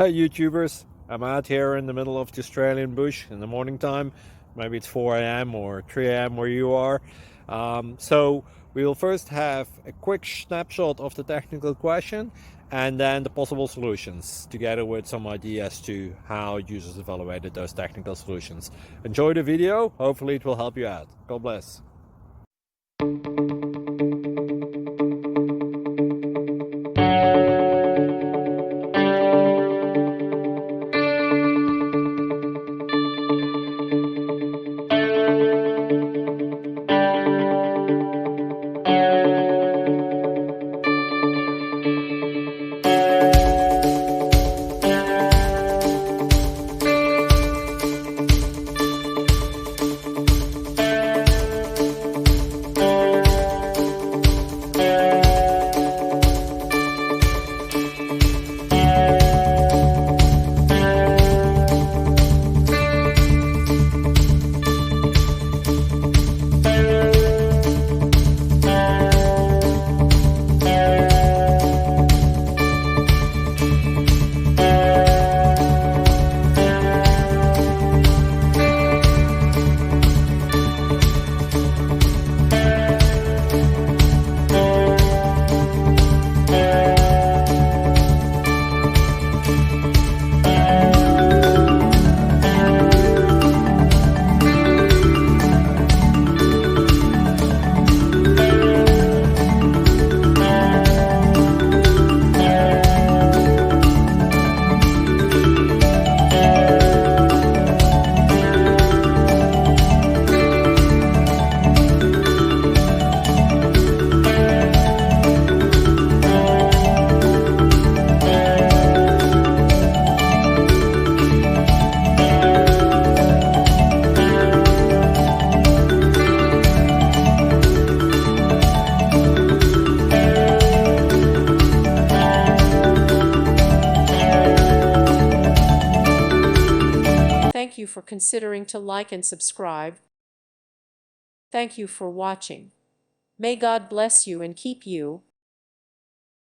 Hey YouTubers, I'm out here in the middle of the Australian bush in the morning time. Maybe it's 4 a.m. or 3 a.m. where you are. So we will first have a quick snapshot of the technical question and then the possible solutions, together with some ideas to how users evaluated those technical solutions. Enjoy the video, hopefully it will help you out. God bless. Thank you for considering to like and subscribe. Thank you for watching. May God bless you and keep you.